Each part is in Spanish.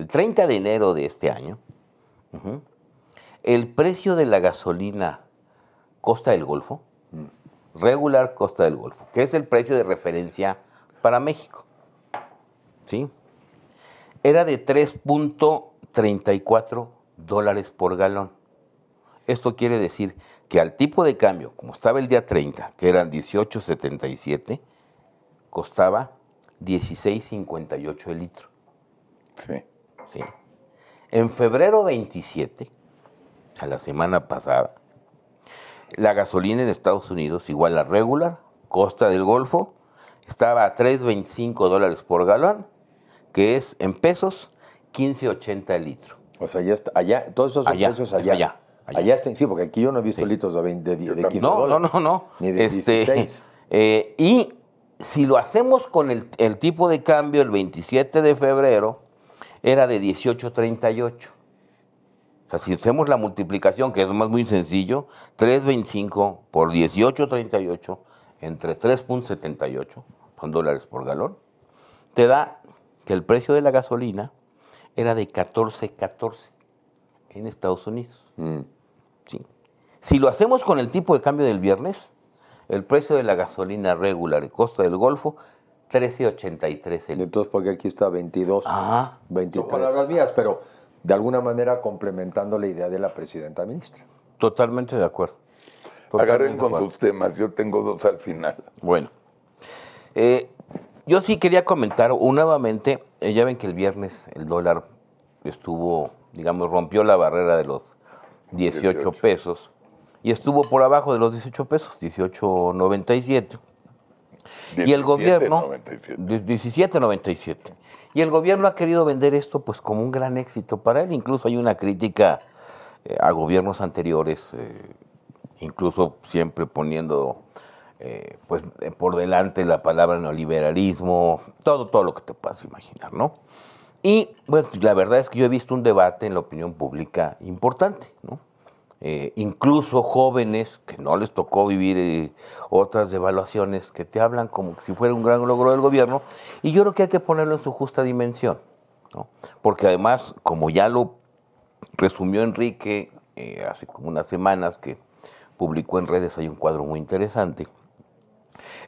30 de enero de este año, el precio de la gasolina Costa del Golfo, regular Costa del Golfo, que es el precio de referencia para México, ¿sí? Era de $3.34 por galón. Esto quiere decir que al tipo de cambio, como estaba el día 30, que eran 18.77, costaba 16.58 el litro. Sí. ¿Sí? En febrero 27, o sea, la semana pasada, la gasolina en Estados Unidos, igual la regular, Costa del Golfo, estaba a $3.25 por galón, que es en pesos 15.80 el litro. O sea, ya está, allá, todos esos Allá, precios allá. Allá están, sí, porque aquí yo no he visto litros de 15 dólares. No. Ni de 16. Y si lo hacemos con el tipo de cambio el 27 de febrero, era de 18.38. O sea, si hacemos la multiplicación, que es muy sencillo, 3.25 por 18.38 entre 3.78, son dólares por galón, te da que el precio de la gasolina era de 14.14 en Estados Unidos. ¿Sí? Si lo hacemos con el tipo de cambio del viernes, el precio de la gasolina regular en Costa del Golfo, 13.83 el. Entonces, porque aquí está 22, Ajá. 23. Son palabras mías, pero de alguna manera complementando la idea de la presidenta ministra. Totalmente de acuerdo. Agarren con sus temas, yo tengo dos al final. Bueno, yo sí quería comentar nuevamente, ya ven que el viernes el dólar estuvo, digamos, rompió la barrera de los 18 pesos y estuvo por abajo de los 18 pesos, 18.97. Y el gobierno, 17.97. Y el gobierno ha querido vender esto pues como un gran éxito para él. Incluso hay una crítica a gobiernos anteriores, incluso siempre poniendo pues por delante la palabra neoliberalismo, todo lo que te puedas imaginar, ¿no? Y bueno, la verdad es que yo he visto un debate en la opinión pública importante, ¿no? Incluso jóvenes que no les tocó vivir otras devaluaciones que te hablan como si fuera un gran logro del gobierno, y yo creo que hay que ponerlo en su justa dimensión, ¿no? Porque además, como ya lo resumió Enrique hace como unas semanas que publicó en redes, hay un cuadro muy interesante,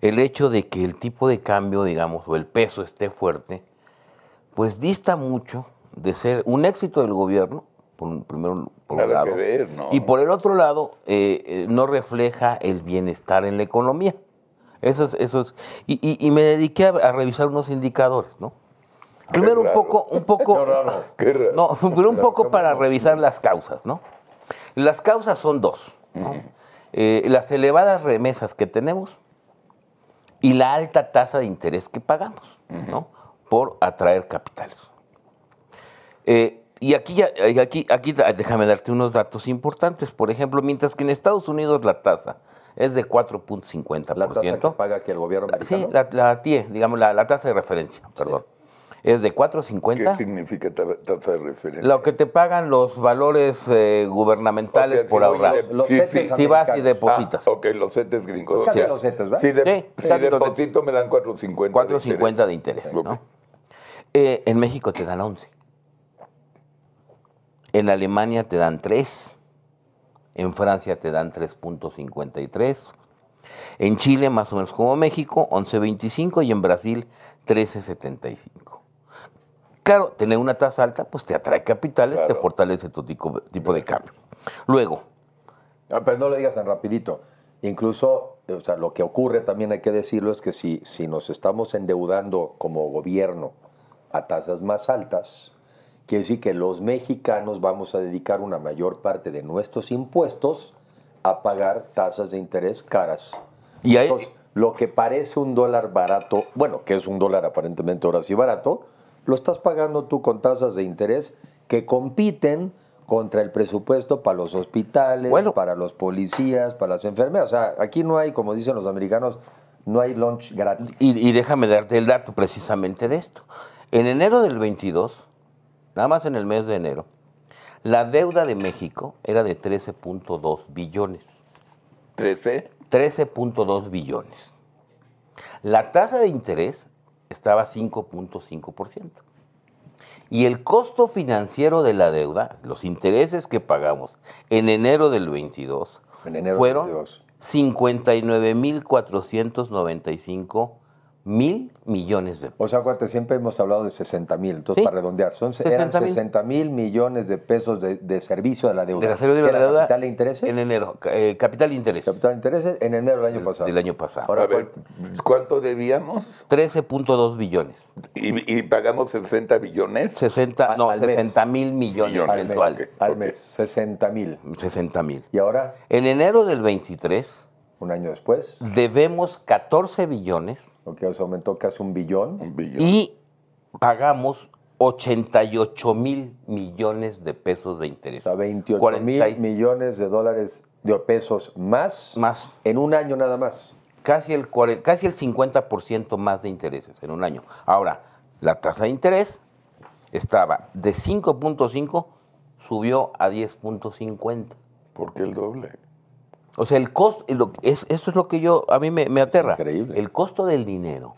el hecho de que el tipo de cambio, digamos, o el peso esté fuerte, pues dista mucho de ser un éxito del gobierno, por un lado, que ver, ¿no? Y por el otro lado, no refleja el bienestar en la economía. Eso es. Y me dediqué a revisar unos indicadores, ¿no? Primero un poco. Qué raro. No, pero un poco para revisar las causas, ¿no? Las causas son dos, ¿no? Las elevadas remesas que tenemos y la alta tasa de interés que pagamos, ¿no? Por atraer capitales. Y aquí déjame darte unos datos importantes. Por ejemplo, mientras que en Estados Unidos la tasa es de 4.50%. ¿La tasa que paga aquí el gobierno americano? Sí, la TIE, digamos, la tasa de referencia, perdón. Es de 4.50. ¿Qué significa tasa de referencia? Lo que te pagan los valores gubernamentales por ahorrar. Los CETES si vas y depositas. Ok, los CETES gringos. Casi los CETES, ¿verdad? Si deposito me dan 4.50. 4.50 de interés, ¿no? En México te dan 11. En Alemania te dan 3, en Francia te dan 3.53, en Chile más o menos como México 11.25 y en Brasil 13.75. Claro, tener una tasa alta pues te atrae capitales, claro, te fortalece tu tipo de cambio. Luego. Pero no lo digas tan rapidito. Incluso, o sea, lo que ocurre también hay que decirlo es que si nos estamos endeudando como gobierno a tasas más altas, quiere decir que los mexicanos vamos a dedicar una mayor parte de nuestros impuestos a pagar tasas de interés caras. Y entonces, lo que parece un dólar barato, bueno, que es un dólar aparentemente ahora sí barato, lo estás pagando tú con tasas de interés que compiten contra el presupuesto para los hospitales, para los policías, para las enfermeras. O sea, aquí no hay, como dicen los americanos, no hay lunch gratis. Y déjame darte el dato precisamente de esto. En enero del 22, nada más en el mes de enero, la deuda de México era de 13.2 billones. ¿13? 13.2 billones. La tasa de interés estaba a 5.5%. Y el costo financiero de la deuda, los intereses que pagamos en enero del 22, En enero del fueron 22. 59,495 millones de pesos. O sea, acuérdate, siempre hemos hablado de 60,000, entonces Sí. para redondear, eran 60,000. 60,000 millones de pesos de servicio de la deuda. De la servicio de ¿Qué la era deuda capital de intereses? en enero. Capital de intereses Capital de intereses en enero del año pasado. del año pasado. Ahora, A ver, ¿cuánto debíamos? 13.2 billones. Y pagamos 60 billones. 60,000 millones Millones. al mes, mensuales. al Ok. mes, 60,000. 60,000. Y ahora, En enero del 23 un año después, debemos 14 billones lo que se aumentó casi 1 billón. Un billón. y pagamos 88,000 millones de pesos de O interés. sea, 28,000 40 millones de dólares de pesos más en un año nada más. casi el 50% más de intereses en un año. Ahora, la tasa de interés estaba de 5.5, subió a 10.50. ¿Por qué el doble? O sea, el costo, eso es lo que a mí me aterra. increíble. El costo del dinero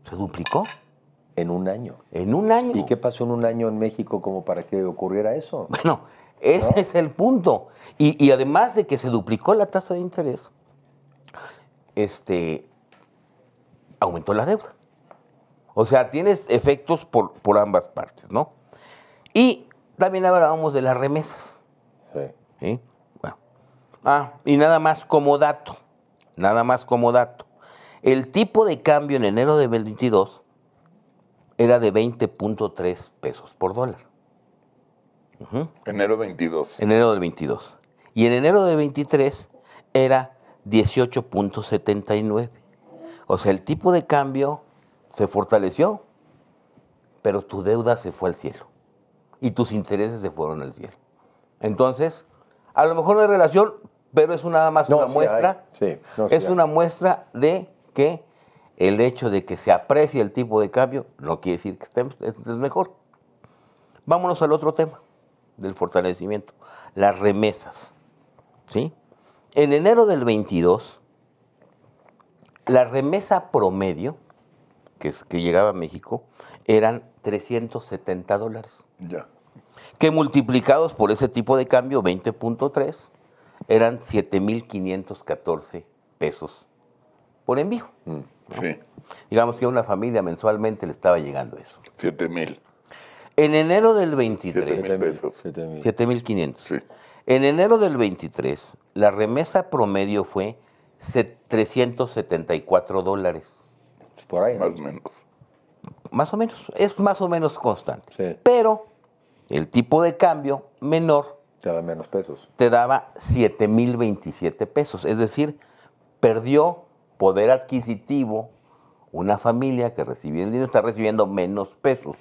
se duplicó En un año. en un año. ¿Y qué pasó en un año en México como para que ocurriera eso? Bueno, ese es el punto. Y además de que se duplicó la tasa de interés, aumentó la deuda. O sea, tienes efectos por ambas partes, ¿no? Y también hablábamos de las remesas. Sí. ¿Sí? Bueno. Y nada más como dato, el tipo de cambio en enero de 22 era de 20.3 pesos por dólar. Enero 22. En enero del 22. Y en enero de 23 era 18.79. O sea, el tipo de cambio se fortaleció, pero tu deuda se fue al cielo. Y tus intereses se fueron al cielo. Entonces, a lo mejor no hay relación, pero es nada más una sí muestra. hay. Sí, no, sí es hay. una muestra de que el hecho de que se aprecie el tipo de cambio no quiere decir que es mejor. Vámonos al otro tema del fortalecimiento, las remesas. ¿Sí? En enero del 22, la remesa promedio que llegaba a México eran $370, Ya. que multiplicados por ese tipo de cambio, 20.3, eran 7,514 pesos por envío. Sí. Digamos que a una familia mensualmente le estaba llegando eso. 7,000. En enero del 23, 7,000 pesos. 7,000. 7,500. Sí. En enero del 23, la remesa promedio fue $374. Por ahí, ¿no? Más o menos. Más o menos, es más o menos constante. Sí. Pero el tipo de cambio menor Te da menos pesos. te daba 7,027 pesos. Es decir, perdió poder adquisitivo una familia que recibía el dinero, está recibiendo menos pesos.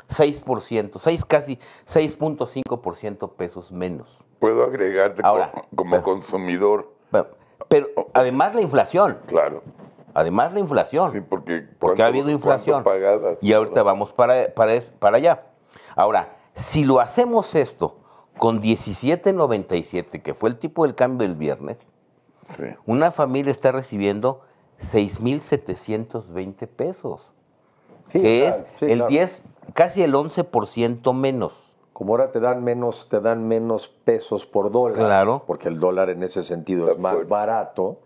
6%, casi 6.5% pesos menos. Puedo agregarte Ahora, como consumidor. Pero además la inflación. Claro. Además la inflación. Sí, porque ha habido inflación. ¿cuánto pagabas? Y ahorita vamos para allá. Ahora, si lo hacemos esto con 17.97, que fue el tipo del cambio del viernes, Sí. una familia está recibiendo 6,720 pesos, Sí, que claro, es sí, el claro. 10, casi el 11% menos. Como ahora te dan menos pesos por dólar. Claro. Porque el dólar en ese sentido Está es más fuerte. barato.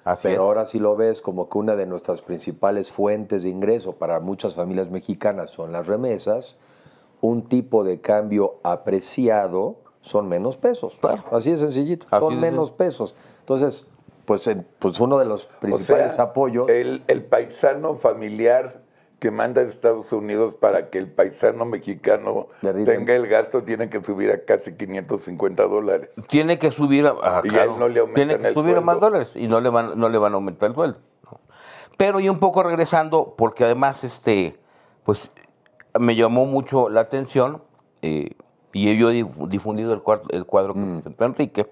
Así Pero es. ahora sí lo ves como que una de nuestras principales fuentes de ingreso para muchas familias mexicanas son las remesas. Un tipo de cambio apreciado son menos pesos. Claro. Así de sencillito. Así Son de menos pesos. Entonces, pues uno de los O principales sea, apoyos. el paisano familiar que manda de Estados Unidos para que el paisano mexicano Le rinde. tenga el gasto tiene que subir a casi $550. Tiene que subir a Y a él no le aumentan tiene que el subir a más sueldo. dólares y no le van a aumentar el sueldo. ¿No? Pero y un poco regresando, porque además pues me llamó mucho la atención, y yo he difundido el cuadro que presentó Enrique,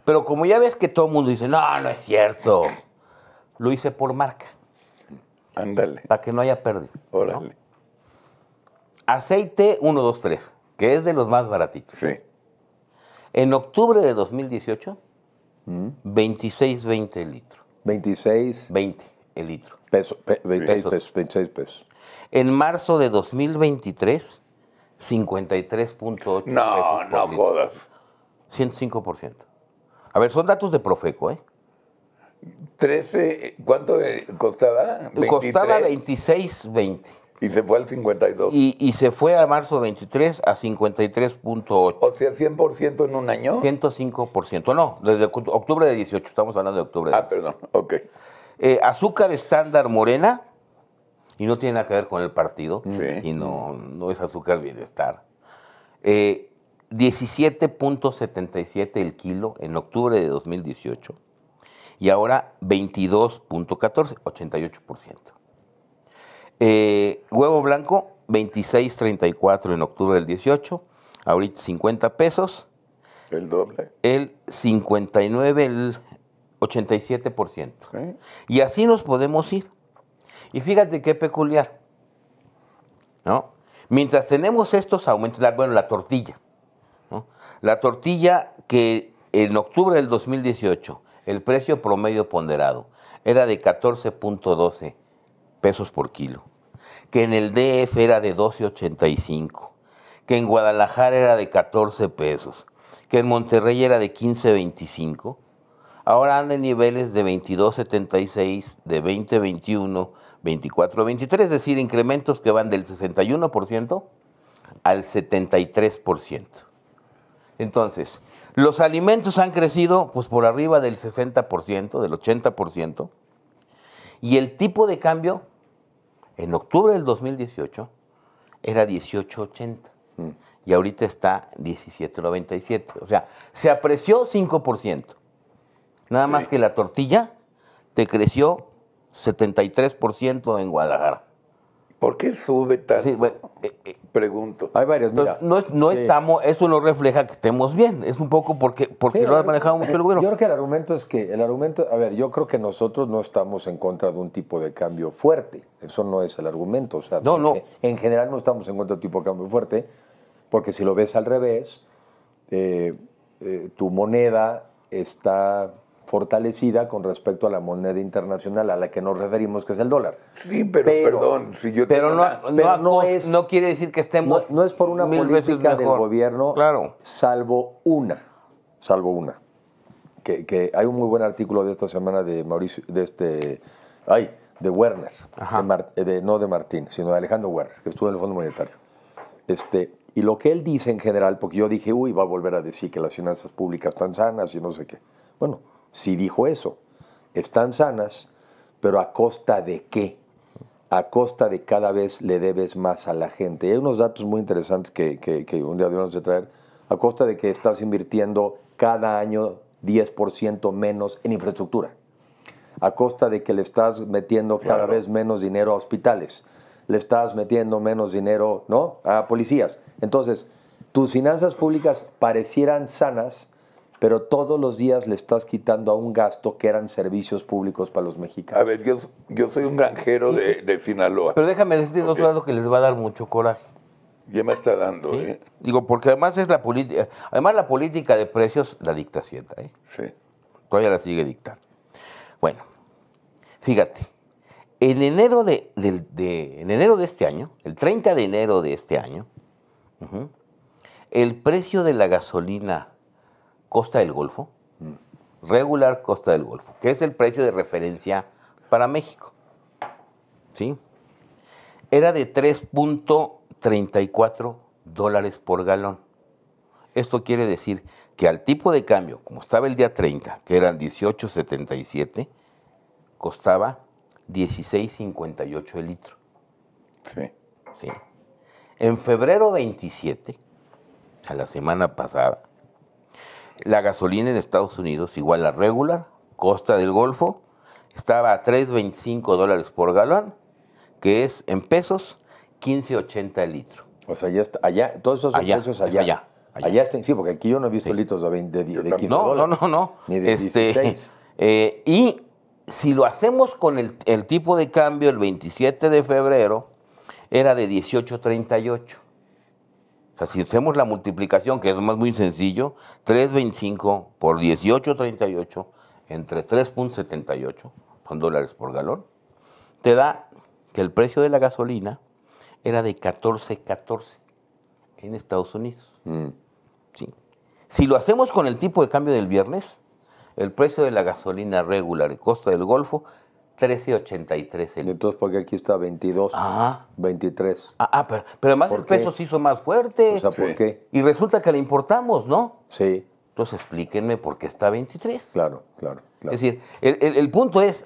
pero como ya ves que todo el mundo dice, no, no es cierto, lo hice por marca, Ándale. para que no haya pérdida. ¿no? Órale. Aceite 123, que es de los más baratitos. Sí. En octubre de 2018, 26.20 el litro. 26 20 el litro. pesos. 26 Pesos. pesos. 26 pesos. En marzo de 2023, 53.8 No, pesos no por litro. jodas. 105%. A ver, son datos de Profeco, ¿eh? 13, ¿cuánto costaba? 23. Costaba 26.20 Y se fue al 52. y se fue a marzo 23 a 53.8. O sea, 100% en un año. 105%. No, desde octubre de 18, estamos hablando de octubre de 18. Perdón, ok. Azúcar estándar morena, y no tiene nada que ver con el partido, Sí. y no es azúcar bienestar. 17.77 el kilo en octubre de 2018 y ahora 22.14, 88%. Huevo blanco, 26.34 en octubre del 18, ahorita 50 pesos. El doble. El 59, el 87%. ¿Sí? Y así nos podemos ir. Y fíjate qué peculiar, ¿no? Mientras tenemos estos aumentos, la tortilla, ¿no? La tortilla que en octubre del 2018, el precio promedio ponderado era de 14.12 pesos por kilo, que en el DF era de 12.85, que en Guadalajara era de 14 pesos, que en Monterrey era de 15.25, ahora anda en niveles de 22.76, de 20.21, 24.23, es decir, incrementos que van del 61% al 73%. Entonces, los alimentos han crecido pues por arriba del 60%, del 80%, y el tipo de cambio en octubre del 2018 era 18.80 y ahorita está 17.97. O sea, se apreció 5%. Nada más que la tortilla te creció 73% en Guadalajara. ¿Por qué sube tanto? Sí, bueno, Pregunto. Hay varios, mira. entonces, no Sí. estamos, eso no refleja que estemos bien, es un poco porque Sí, lo ha manejado mucho el Yo gobierno. creo que el argumento, a ver, yo creo que nosotros no estamos en contra de un tipo de cambio fuerte. Eso no es el argumento. O sea, No. En general no estamos en contra de un tipo de cambio fuerte, porque si lo ves al revés, tu moneda está fortalecida con respecto a la moneda internacional a la que nos referimos, que es el dólar. Sí, pero perdón, si yo Pero tengo no quiere decir que estemos No es por una mil veces política del mejor. gobierno, Claro. salvo una. Que hay un muy buen artículo de esta semana de Mauricio, de Werner, Ajá. no de Martín, sino de Alejandro Werner, que estuvo en el Fondo Monetario. Y lo que él dice en general, porque yo dije, va a volver a decir que las finanzas públicas están sanas y no sé qué. Bueno, sí dijo eso, están sanas, pero ¿a costa de qué? A costa de cada vez le debes más a la gente. Y hay unos datos muy interesantes que un día debemos de traer, a costa de que estás invirtiendo cada año 10% menos en infraestructura, a costa de que le estás metiendo cada vez menos dinero a hospitales, le estás metiendo menos dinero, ¿no?, a policías. Entonces, tus finanzas públicas parecieran sanas, pero todos los días le estás quitando a un gasto que eran servicios públicos para los mexicanos. A ver, yo soy un granjero de Sinaloa. Pero déjame decirte otro lado que les va a dar mucho coraje. Ya me está dando, ¿Sí? ¿eh? Digo, porque además es la política, la política de precios la dicta Hacienda, ¿eh? Sí. Todavía la sigue dictando. Bueno, fíjate, en enero de este año, el 30 de enero de este año, el precio de la gasolina Costa del Golfo, regular Costa del Golfo, que es el precio de referencia para México, ¿sí?, era de 3.34 dólares por galón. Esto quiere decir que al tipo de cambio, como estaba el día 30, que eran 18.77, costaba 16.58 el litro. Sí. ¿Sí? En febrero 27, o sea, la semana pasada, la gasolina en Estados Unidos, igual la regular, Costa del Golfo, estaba a 3.25 dólares por galón, que es en pesos 15.80 el litro. O sea, ya está, allá, todos esos Allá, precios allá. Allá están, sí, porque aquí yo no he visto litros de 15 dólares. No. Ni de 16. Y si lo hacemos con el tipo de cambio el 27 de febrero, era de 18.38. O sea, si hacemos la multiplicación, que es más muy sencillo, 3.25 por 18.38 entre 3.78, son dólares por galón, te da que el precio de la gasolina era de 14.14 en Estados Unidos. Sí. Si lo hacemos con el tipo de cambio del viernes, el precio de la gasolina regular en Costa del Golfo, 13.83 el. Entonces, ¿por qué aquí está 22, Ajá. 23? Pero además el peso se hizo más fuerte. O sea, ¿por qué? Y resulta que la importamos, ¿no? Sí. Entonces explíquenme por qué está 23. Claro. Es decir, el punto es,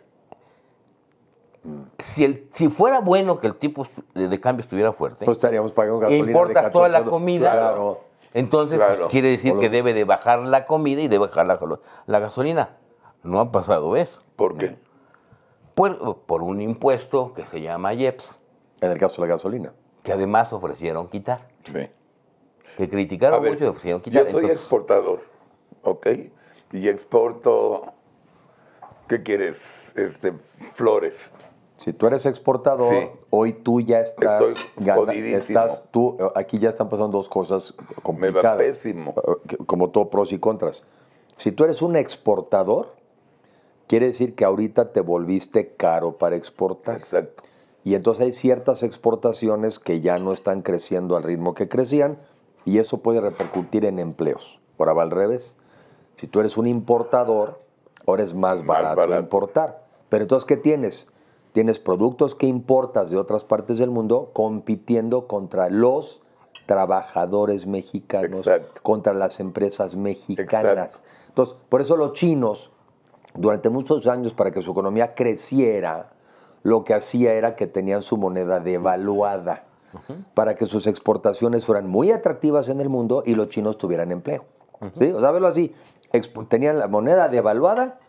si fuera bueno que el tipo de cambio estuviera fuerte, Pues estaríamos pagando gasolina. importas de toda la 14. comida, Claro. entonces pues, quiere decir que debe de bajar la comida y debe bajar la gasolina. No ha pasado eso. ¿Por qué? Por un impuesto que se llama IEPS, En el caso de la gasolina. que además ofrecieron quitar. Sí. Que criticaron A ver, mucho y ofrecieron quitar. yo soy exportador, ¿ok? Y exporto, ¿qué quieres? Flores. Si tú eres exportador, Sí. hoy tú ya estás Estoy jodidísimo. aquí ya están pasando dos cosas Me complicadas. va pésimo. Como todo pros y contras. Si tú eres un exportador, quiere decir que ahorita te volviste caro para exportar. Exacto. Y entonces hay ciertas exportaciones que ya no están creciendo al ritmo que crecían y eso puede repercutir en empleos. Ahora va al revés. Si tú eres un importador, ahora es más barato importar. Pero entonces, ¿qué tienes? Tienes productos que importas de otras partes del mundo compitiendo contra los trabajadores mexicanos, Exacto. contra las empresas mexicanas. Exacto. Entonces, por eso los chinos, durante muchos años, para que su economía creciera, lo que hacía era que tenían su moneda devaluada para que sus exportaciones fueran muy atractivas en el mundo y los chinos tuvieran empleo. ¿Sí? O sea, verlo así, tenían la moneda devaluada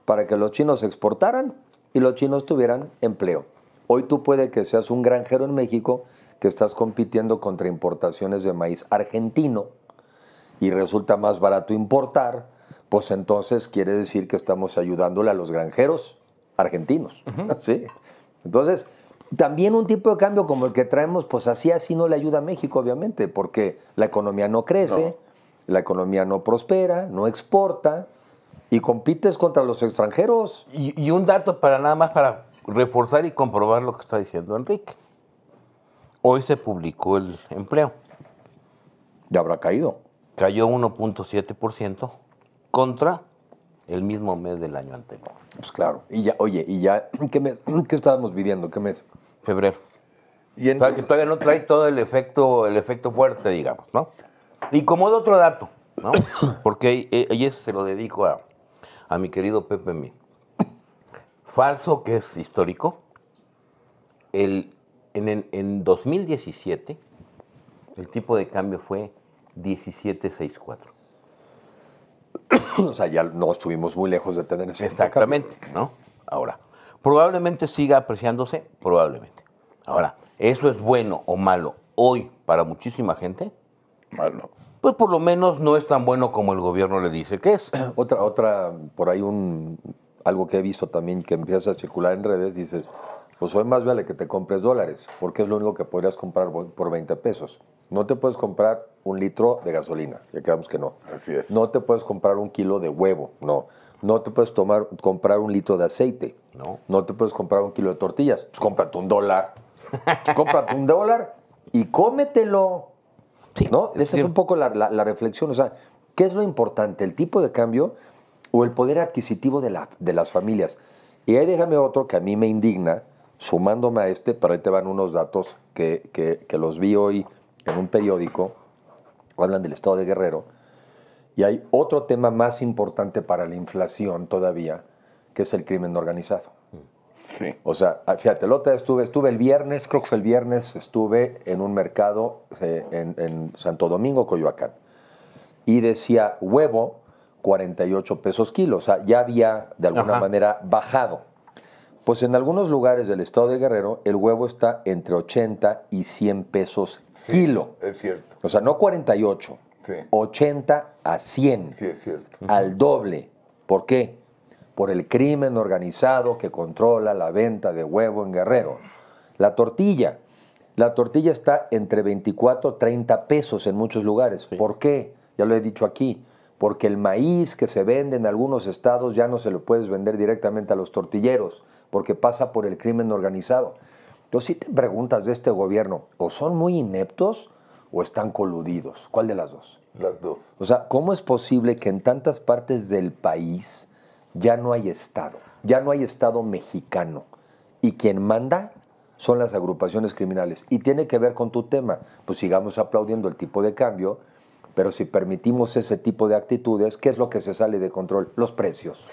para que los chinos exportaran y los chinos tuvieran empleo. Hoy tú puede que seas un granjero en México que estás compitiendo contra importaciones de maíz argentino y resulta más barato importar, pues entonces quiere decir que estamos ayudándole a los granjeros argentinos. ¿Sí? Entonces, también un tipo de cambio como el que traemos, pues así no le ayuda a México, obviamente, porque la economía no crece, la economía no prospera, no exporta y compites contra los extranjeros. Y un dato nada más para reforzar y comprobar lo que está diciendo Enrique. Hoy se publicó el empleo. Ya habrá caído. Cayó 1.7% contra el mismo mes del año anterior. Pues claro. Y ya, oye, ¿qué estábamos viviendo? ¿Qué mes? Febrero. Y O sea, que todavía no trae todo el efecto fuerte, digamos, ¿no? Y como de otro dato, ¿no? Porque y eso se lo dedico a mi querido Pepe Mí. Falso que es histórico. En 2017, el tipo de cambio fue 17.64. O sea, ya no estuvimos muy lejos de tener ese Exactamente, ¿no? Ahora, probablemente siga apreciándose, probablemente. Ahora, ¿eso es bueno o malo hoy para muchísima gente? Malo. Pues por lo menos no es tan bueno como el gobierno le dice que es. Otra, por ahí algo que he visto también que empieza a circular en redes, dices, pues hoy más vale que te compres dólares, porque es lo único que podrías comprar por 20 pesos. No te puedes comprar un litro de gasolina, ya quedamos que no. Así es. No te puedes comprar un kilo de huevo, no. No te puedes comprar un litro de aceite. No. No te puedes comprar un kilo de tortillas. Pues cómprate $1. Pues cómprate $1 y cómetelo. Sí, ¿No? Esa es sí. un poco la reflexión. O sea, ¿qué es lo importante? ¿El tipo de cambio o el poder adquisitivo de las familias? Y ahí déjame otro que a mí me indigna, sumándome a pero ahí te van unos datos que los vi hoy en un periódico, hablan del estado de Guerrero, y hay otro tema más importante para la inflación todavía, que es el crimen organizado. Sí. O sea, fíjate, el otro día estuve el viernes, creo que fue el viernes, estuve en un mercado en Santo Domingo, Coyoacán, y decía huevo, 48 pesos kilo, o sea, ya había de alguna manera bajado. Pues en algunos lugares del estado de Guerrero, el huevo está entre 80 y 100 pesos kilo. Es cierto. O sea, no 48, Sí. 80 a 100, Sí, es cierto. al doble. ¿Por qué? Por el crimen organizado que controla la venta de huevo en Guerrero. La tortilla está entre 24 y 30 pesos en muchos lugares. Sí. ¿Por qué? Ya lo he dicho aquí. Porque el maíz que se vende en algunos estados ya no se lo puedes vender directamente a los tortilleros, porque pasa por el crimen organizado. Entonces, si te preguntas de este gobierno, o son muy ineptos, o están coludidos? ¿Cuál de las dos? Las dos. O sea, ¿cómo es posible que en tantas partes del país ya no hay Estado? Ya no hay Estado mexicano. Y quien manda son las agrupaciones criminales. Y tiene que ver con tu tema. Pues sigamos aplaudiendo el tipo de cambio, pero si permitimos ese tipo de actitudes, ¿qué es lo que se sale de control? Los precios.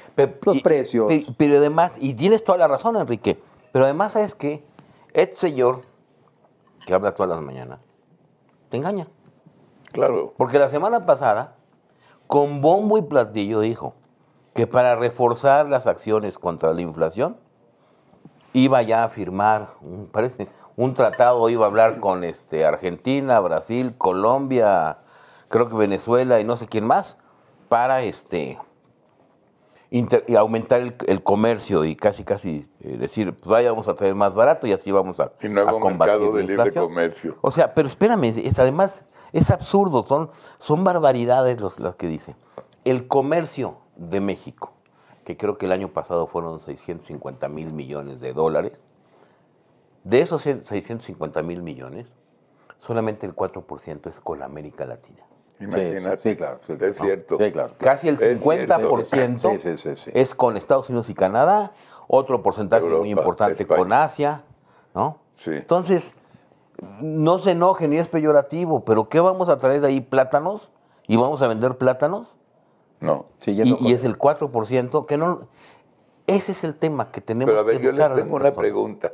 Los precios. Pero además, y tienes toda la razón, Enrique, pero además, ¿sabes qué? Este señor, que habla todas las mañanas, te engaña. Claro. Porque la semana pasada, con bombo y platillo, dijo que para reforzar las acciones contra la inflación, iba ya a firmar, parece, un tratado, iba a hablar con Argentina, Brasil, Colombia, creo que Venezuela y no sé quién más, para y aumentar el comercio y casi decir, pues vaya, vamos a traer más barato y así vamos a, Y nuevo a combatir mercado de la libre inflación. comercio. O sea, pero espérame, además es absurdo, son barbaridades las que dice. El comercio de México, que creo que el año pasado fueron 650,000 millones de dólares, de esos 650,000 millones, solamente el 4% es con América Latina. Imagínate. Sí, claro. Sí, Es cierto. Sí, claro. Casi el Es 50% Sí. es con Estados Unidos y Canadá, otro porcentaje Europa, muy importante España. con Asia, ¿no? Sí. Entonces, no se enojen ni es peyorativo, pero ¿qué vamos a traer de ahí? ¿Plátanos? ¿Y vamos a vender plátanos? No. Siguiendo con- Y es el 4%, que no... Ese es el tema que tenemos Pero a ver, que yo educar les a las tengo una personas. pregunta.